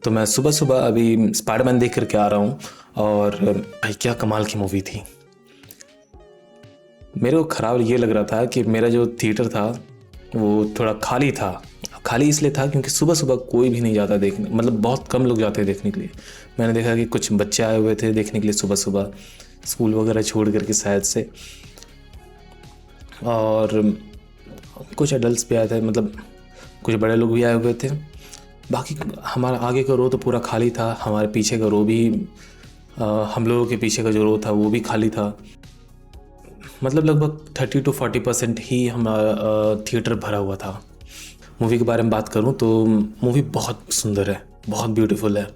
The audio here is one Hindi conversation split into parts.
तो मैं सुबह-सुबह अभी स्पाइडरमैन देख कर के आ रहा हूँ और भाई क्या कमाल की मूवी थी। मेरे को ख़राब ये लग रहा था कि मेरा जो थिएटर था वो थोड़ा खाली था। खाली इसलिए था क्योंकि सुबह-सुबह कोई भी नहीं जाता देखने, मतलब बहुत कम लोग जाते हैं देखने के लिए। मैंने देखा कि कुछ बच्चे आए हुए थे देखने के लिए सुबह-सुबह, स्कूल वगैरह छोड़ कर के शायद से, और कुछ एडल्ट्स भी आए थे, मतलब कुछ बड़े लोग भी आए हुए थे। बाकी हमारा आगे का रो तो पूरा खाली था, हमारे पीछे का रो भी हम लोगों के पीछे का जो रो था वो भी खाली था। मतलब लगभग 30 to 40% ही हमारा थिएटर भरा हुआ था। मूवी के बारे में बात करूं तो मूवी बहुत सुंदर है, बहुत ब्यूटीफुल है।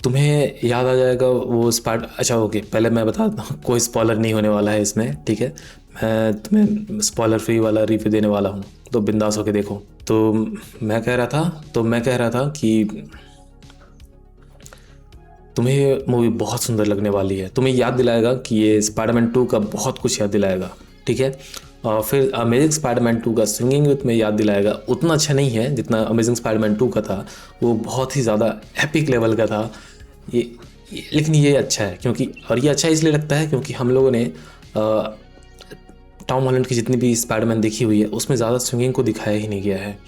तुम्हें याद आ जाएगा वो अच्छा ओके, पहले मैं बताता हूँ, कोई स्पॉइलर नहीं होने वाला है इसमें, ठीक है। मैं तुम्हें स्पॉइलर फ्री वाला रिव्यू देने वाला हूँ, तो बिंदास होके देखो। तो मैं कह रहा था कि तुम्हें मूवी बहुत सुंदर लगने वाली है। तुम्हें याद दिलाएगा कि ये स्पाइडरमैन 2 का बहुत कुछ याद दिलाएगा, ठीक है। और फिर अमेजिंग स्पाइडरमैन 2 का स्विंगिंग विथ में याद दिलाएगा। उतना अच्छा नहीं है जितना अमेजिंग स्पाइडरमैन 2 का था, वो बहुत ही ज़्यादा एपिक लेवल का था। लेकिन ये अच्छा है क्योंकि, और ये अच्छा इसलिए लगता है क्योंकि हम लोगों ने टॉम हॉलैंड की जितनी भी स्पाइडरमैन देखी हुई है उसमें ज़्यादा स्विंगिंग को दिखाया ही नहीं गया है।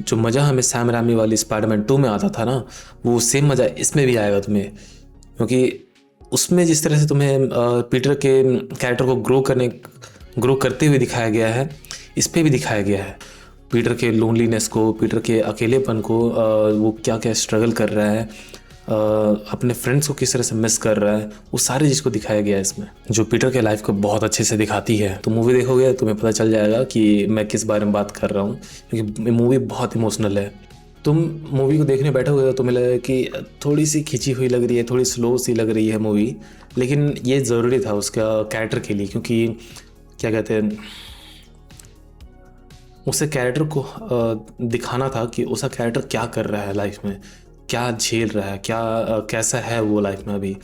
जो मज़ा हमें सैम रामी वाली स्पाइडरमैन 2 में आता था ना, वो सेम मज़ा इसमें भी आएगा तुम्हें, क्योंकि उसमें जिस तरह से तुम्हें पीटर के कैरेक्टर को ग्रो करते हुए दिखाया गया है, इस पे भी दिखाया गया है। पीटर के लोनलीनेस को, पीटर के अकेलेपन को, वो क्या क्या स्ट्रगल कर रहा है, अपने फ्रेंड्स को किस तरह से मिस कर रहा है, वो सारी चीज़ को दिखाया गया है इसमें, जो पीटर के लाइफ को बहुत अच्छे से दिखाती है। तो मूवी देखोगे तुम्हें पता चल जाएगा कि मैं किस बारे में बात कर रहा हूँ, क्योंकि मूवी बहुत इमोशनल है। तुम मूवी को देखने बैठोगे तो तुम्हें लगेगा कि थोड़ी सी खिंची हुई लग रही है, थोड़ी स्लो सी लग रही है मूवी, लेकिन ये ज़रूरी था उसका कैरेक्टर के लिए, क्योंकि क्या कहते हैं, उसे कैरेक्टर को दिखाना था कि उसका कैरेक्टर क्या कर रहा है लाइफ में, क्या झेल रहा है, कैसा है वो लाइफ में अभी,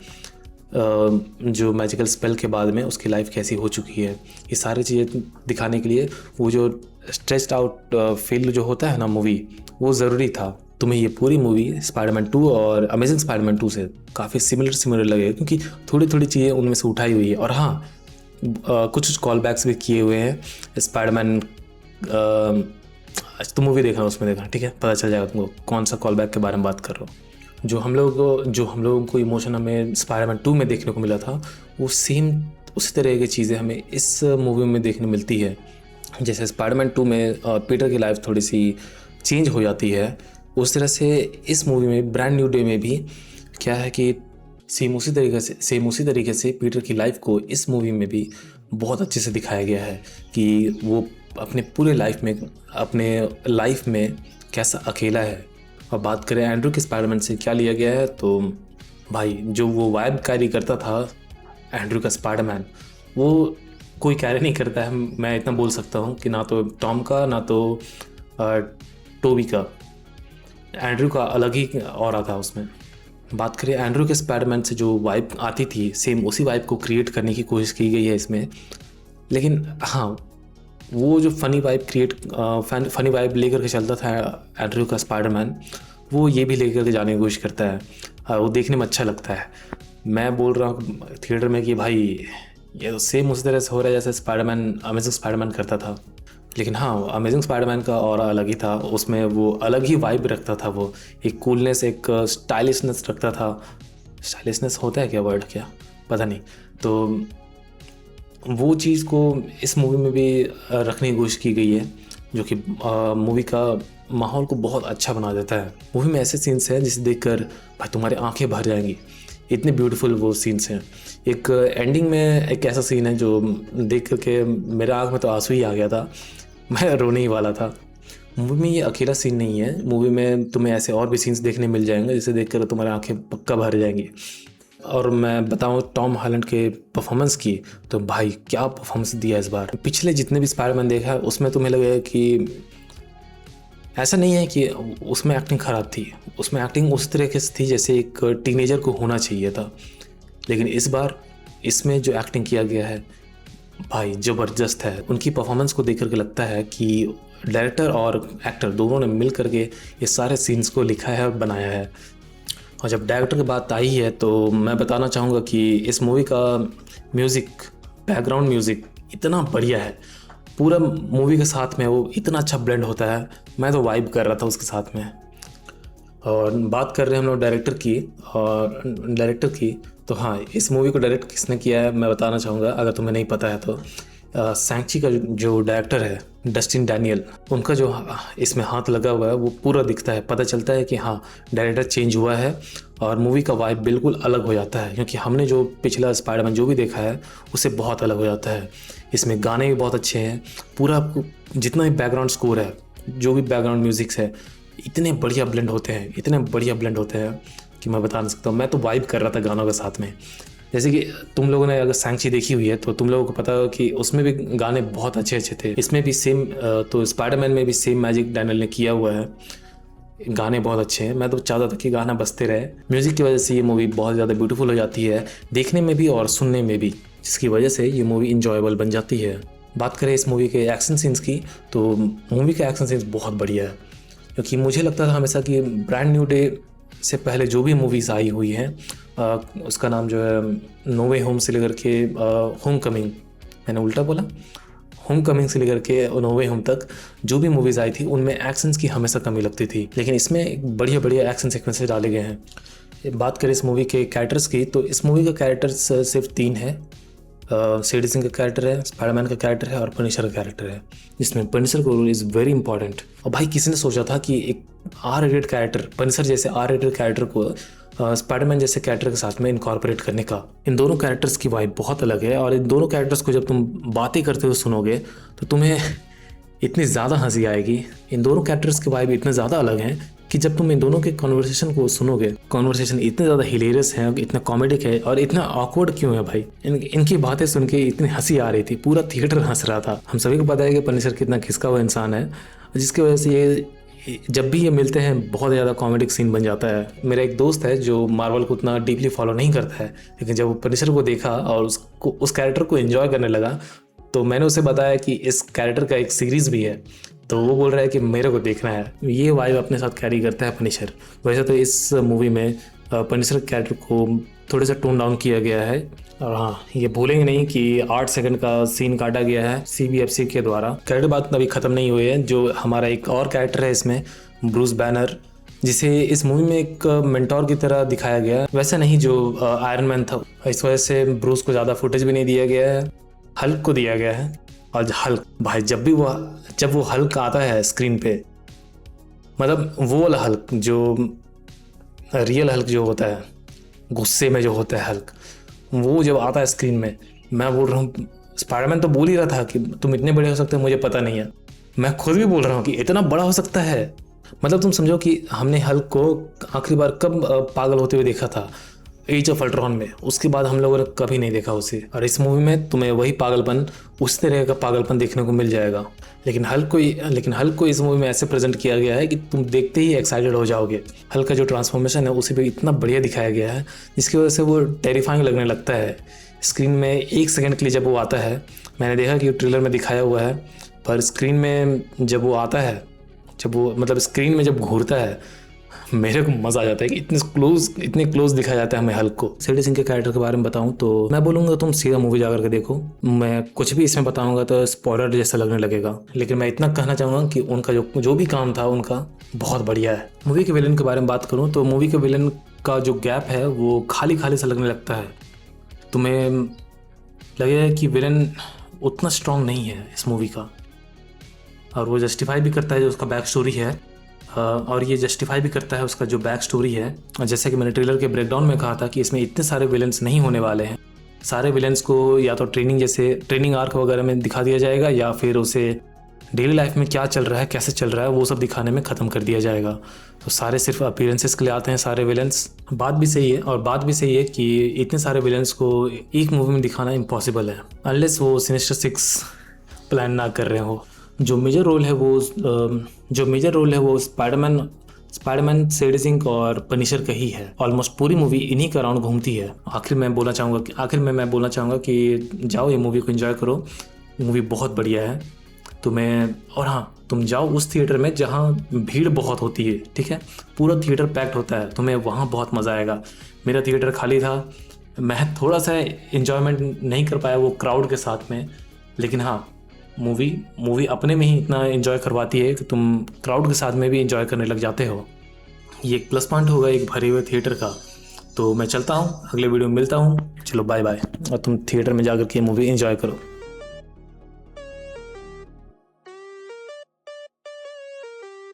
जो मैजिकल स्पेल के बाद में उसकी लाइफ कैसी हो चुकी है। ये सारी चीज़ें दिखाने के लिए वो जो स्ट्रेस्ड आउट फील जो होता है ना मूवी, वो ज़रूरी था। तुम्हें ये पूरी मूवी स्पाइडरमैन 2 और अमेजिंग स्पाइडरमैन 2 से काफ़ी सिमिलर लगे, क्योंकि थोड़ी थोड़ी चीज़ें उनमें से उठाई हुई है। और हाँ, कुछ कॉल बैक्स भी किए हुए हैं स्पाइडरमैन। तुम मूवी देखना, उसमें देखना, ठीक है, पता चल जाएगा तुमको कौन सा कॉल बैक के बारे में बात कर रहा हूँ। जो हम लोगों को इमोशन हमें स्पाइडरमैन 2 में देखने को मिला था, वो सेम उसी तरह की चीज़ें हमें इस मूवी में देखने मिलती है। जैसे स्पाइडरमैन 2 में पीटर की लाइफ थोड़ी सी चेंज हो जाती है, उस तरह से इस मूवी में ब्रांड न्यू डे में भी क्या है कि सेम उसी तरीके से पीटर की लाइफ को इस मूवी में भी बहुत अच्छे से दिखाया गया है कि वो अपने पूरे लाइफ में कैसा अकेला है। और बात करें एंड्रू के स्पाइडरमैन से क्या लिया गया है, तो भाई जो वो वाइब कैरी करता था एंड्रू का स्पाइडरमैन, वो कोई कैरी नहीं करता है। मैं इतना बोल सकता हूँ कि ना तो टॉम का, ना तो टोबी का, एंड्रू का अलग ही ऑरा था उसमें। बात करें एंड्रू के स्पाइडरमैन से जो वाइब आती थी, सेम उसी वाइब को क्रिएट करने की कोशिश की गई है इसमें। लेकिन हाँ, वो जो फनी वाइब लेकर के चलता था एंड्रू का स्पाइडरमैन, वो ये भी लेकर के जाने की कोशिश करता है। वो देखने में अच्छा लगता है। मैं बोल रहा हूँ थिएटर में कि भाई ये तो सेम उसी तरह से हो रहा है जैसे अमेजिंग स्पाइडरमैन करता था। लेकिन हाँ, अमेजिंग स्पाइडरमैन का और अलग ही था, उसमें वो अलग ही वाइब रखता था। वो एक कूलनेस, एक स्टाइलिशनेस रखता था। स्टाइलिशनेस होता है क्या वर्ड, क्या पता नहीं। तो वो चीज़ को इस मूवी में भी रखने की कोशिश की गई है, जो कि मूवी का माहौल को बहुत अच्छा बना देता है। मूवी में ऐसे सीन्स हैं जिसे देखकर भाई तुम्हारी आंखें भर जाएंगी, इतने ब्यूटीफुल वो सीन्स हैं। एक एंडिंग में एक ऐसा सीन है जो देख करके मेरे आँख में तो आंसू ही आ गया था, मैं रोने ही वाला था। मूवी में ये अकेला सीन नहीं है, मूवी में तुम्हें ऐसे और भी सीन्स देखने मिल जाएंगे जिसे देखकर तुम्हारी आंखें पक्का भर जाएंगी। और मैं बताऊं टॉम हॉलैंड के परफॉर्मेंस की, तो भाई क्या परफॉर्मेंस दिया इस बार। पिछले जितने भी स्पाइडरमैन देखा है उसमें तुम्हें लगेगा कि ऐसा नहीं है कि उसमें एक्टिंग ख़राब थी, उसमें एक्टिंग उस तरीके से थी जैसे एक टीनेजर को होना चाहिए था। लेकिन इस बार इसमें जो एक्टिंग किया गया है भाई ज़बरदस्त है। उनकी परफॉर्मेंस को देख करके लगता है कि डायरेक्टर और एक्टर दोनों ने मिल करके ये सारे सीन्स को लिखा है और बनाया है। और जब डायरेक्टर की बात आई है तो मैं बताना चाहूँगा कि इस मूवी का म्यूज़िक, बैकग्राउंड म्यूज़िक इतना बढ़िया है, पूरा मूवी के साथ में वो इतना अच्छा ब्लेंड होता है। मैं तो वाइब कर रहा था उसके साथ में। और बात कर रहे हैं हम लोग डायरेक्टर की, तो हाँ, इस मूवी को डायरेक्ट किसने किया है मैं बताना चाहूँगा, अगर तुम्हें नहीं पता है तो। सैंची का जो डायरेक्टर है डस्टिन डैनियल, उनका जो इसमें हाथ लगा हुआ है वो पूरा दिखता है, पता चलता है कि हाँ डायरेक्टर चेंज हुआ है और मूवी का वाइब बिल्कुल अलग हो जाता है। क्योंकि हमने जो पिछला स्पाइडरमैन जो भी देखा है उससे बहुत अलग हो जाता है। इसमें गाने भी बहुत अच्छे हैं, पूरा जितना भी बैकग्राउंड स्कोर है, जो भी बैकग्राउंड म्यूजिक है, इतने बढ़िया ब्लेंड होते हैं कि मैं बता नहीं सकता हूँ। मैं तो वाइब कर रहा था गानों के साथ में। जैसे कि तुम लोगों ने अगर सैंची देखी हुई है तो तुम लोगों को पता हो कि उसमें भी गाने बहुत अच्छे थे। इसमें भी सेम, तो स्पाइडरमैन में भी सेम मैजिक डैनियल ने किया हुआ है। गाने बहुत अच्छे हैं, मैं तो चाहता था कि गाना बजते रहे। म्यूज़िक की वजह से ये मूवी बहुत ज़्यादा ब्यूटीफुल हो जाती है, देखने में भी और सुनने में भी, जिसकी वजह से ये मूवी इंजॉयबल बन जाती है। बात करें इस मूवी के एक्शन सीन्स की, तो मूवी के एक्शन सीन्स बहुत बढ़िया है। क्योंकि मुझे लगता था हमेशा कि ब्रांड न्यू डे से पहले जो भी मूवीज़ आई हुई हैं, उसका नाम जो है नो वे होम से लेकर के होम कमिंग, मैंने उल्टा बोला, होम कमिंग से लेकर के नो वे होम तक जो भी मूवीज़ आई थी उनमें एक्शंस की हमेशा कमी लगती थी। लेकिन इसमें एक बढ़िया एक्शन सीक्वेंसेस डाले गए हैं। बात करें इस मूवी के कैरेक्टर्स की, तो इस मूवी का कैरेक्टर्स सिर्फ 3 है। शेडी सिंह का कैरेक्टर है, स्पाइडरमैन का कैरेक्टर है और पनिशर का कैरेक्टर है, जिसमें पनिशर का रोल इज़ वेरी इंपॉर्टेंट। और भाई किसी ने सोचा था कि एक आर रेटेड कैरेक्टर, पनिशर जैसे आर रेटेड कैरेक्टर को स्पाइडरमैन जैसे कैरेक्टर के साथ में इनकॉर्पोरेट करने का। इन दोनों कैरेक्टर्स की वाइब बहुत अलग है और इन दोनों कैरेक्टर्स को जब तुम बातें करते हुए सुनोगे तो तुम्हें इतनी ज़्यादा हंसी आएगी। इन दोनों कैरेक्टर्स की वाइब इतने ज़्यादा अलग हैं कि जब तुम इन दोनों के कॉन्वर्सेशन को सुनोगे, कॉन्वर्सेशन इतने ज़्यादा हिलेरियस है, इतना कॉमेडिक है और इतना ऑकवर्ड क्यों है भाई। इनकी बातें सुन के इतनी हंसी आ रही थी, पूरा थिएटर हंस रहा था। हम सभी को पता है कि पनिशर कितना खिसका हुआ इंसान है, जिसकी वजह से ये जब भी ये मिलते हैं बहुत ज़्यादा कॉमेडिक सीन बन जाता है। मेरा एक दोस्त है जो मार्वल को उतना डीपली फॉलो नहीं करता है, लेकिन जब वो पनिशर को देखा और उस कैरेक्टर को एंजॉय करने लगा, तो मैंने उसे बताया कि इस कैरेक्टर का एक सीरीज़ भी है, तो वो बोल रहा है कि मेरे को देखना है। ये वाइब अपने साथ कैरी करता है पनिशर। वैसे तो इस मूवी में पनिशर कैरेक्टर को थोड़ा सा टोन डाउन किया गया है। और हाँ, ये भूलेंगे नहीं कि 8 सेकंड का सीन काटा गया है CBFC के द्वारा। कैरेक्टर बात अभी ख़त्म नहीं हुई है। जो हमारा एक और कैरेक्टर है इसमें, ब्रूस बैनर, जिसे इस मूवी में एक मेंटोर की तरह दिखाया गया है, वैसे नहीं जो आयरन मैन था। इस वजह से ब्रूस को ज़्यादा फुटेज भी नहीं दिया गया है, हल्क को दिया गया है। और हल्क भाई, जब वो हल्क आता है स्क्रीन पे, मतलब वो वाला हल्क जो रियल हल्क जो होता है, गुस्से में जो होता है हल्क, वो जब आता है स्क्रीन में, मैं बोल रहा हूँ, स्पाइडरमैन तो बोल ही रहा था कि तुम इतने बड़े हो सकते हो, मुझे पता नहीं है। मैं खुद भी बोल रहा हूँ कि इतना बड़ा हो सकता है। मतलब तुम समझो कि हमने हल्क को आखिरी बार कब पागल होते हुए देखा था, एज ऑफ अल्ट्रॉन में। उसके बाद हम लोगों ने कभी नहीं देखा उसे। और इस मूवी में तुम्हें वही पागलपन, उस तरह का पागलपन देखने को मिल जाएगा। लेकिन हल्क को इस मूवी में ऐसे प्रेजेंट किया गया है कि तुम देखते ही एक्साइटेड हो जाओगे। हल्क का जो ट्रांसफॉर्मेशन है उसे भी इतना बढ़िया दिखाया गया है, जिसकी वजह से वो टेरिफाइंग लगने लगता है। स्क्रीन में 1 सेकंड के लिए जब वो आता है, मैंने देखा कि ट्रेलर में दिखाया हुआ है, पर स्क्रीन में जब वो आता है, स्क्रीन में जब घूरता है, मेरे को मज़ा आ जाता है कि इतने क्लोज दिखाया जाता है हमें हल्क को। शेडी सिंह के कैरेक्टर के बारे में बताऊं तो मैं बोलूँगा तुम सीधा मूवी जाकर के देखो। मैं कुछ भी इसमें बताऊंगा तो स्पॉइलर जैसा लगने लगेगा, लेकिन मैं इतना कहना चाहूँगा कि उनका जो भी काम था उनका बहुत बढ़िया है। मूवी के विलन के बारे में बात करूँ तो मूवी के विलन का जो गैप है वो खाली सा लगने लगता है। तुम्हें लगेगा कि विलन उतना स्ट्रांग नहीं है इस मूवी का, और वो जस्टिफाई भी करता है जो उसका बैक स्टोरी है, और ये जस्टिफाई भी करता है उसका जो बैक स्टोरी है। जैसे कि मैंने ट्रेलर के ब्रेकडाउन में कहा था कि इसमें इतने सारे विलेंस नहीं होने वाले हैं। सारे विलेंस को या तो ट्रेनिंग आर्क वगैरह में दिखा दिया जाएगा, या फिर उसे डेली लाइफ में क्या चल रहा है, कैसे चल रहा है, वो सब दिखाने में ख़त्म कर दिया जाएगा। तो सारे सिर्फ अपीयरेंसेस के लिए आते हैं सारे विलेंस। बात भी सही है कि इतने सारे विलेंस को एक मूवी में दिखाना इम्पॉसिबल है, अनलेस वो सिनिस्टर 6 प्लान ना कर रहे हो। जो मेजर रोल है वो स्पाइडरमैन स्पाइडरमैन सेड सिंक और पनिशर का ही है। ऑलमोस्ट पूरी मूवी इन्हीं का राउंड घूमती है। आखिर में मैं बोलना चाहूँगा कि जाओ ये मूवी को एंजॉय करो। मूवी बहुत बढ़िया है। और हाँ, तुम जाओ उस थिएटर में जहाँ भीड़ बहुत होती है, ठीक है, पूरा थिएटर पैक्ड होता है, तुम्हें वहाँ बहुत मज़ा आएगा। मेरा थिएटर खाली था, मैं थोड़ा सा इन्जॉयमेंट नहीं कर पाया वो क्राउड के साथ में, लेकिन हाँ, मूवी अपने में ही इतना एंजॉय करवाती है कि तुम क्राउड के साथ में भी एंजॉय करने लग जाते हो। ये एक प्लस पॉइंट होगा एक भरे हुए थिएटर का। तो मैं चलता हूँ, अगले वीडियो में मिलता हूँ। चलो बाय बाय, और तुम थिएटर में जाकर के मूवी एंजॉय करो।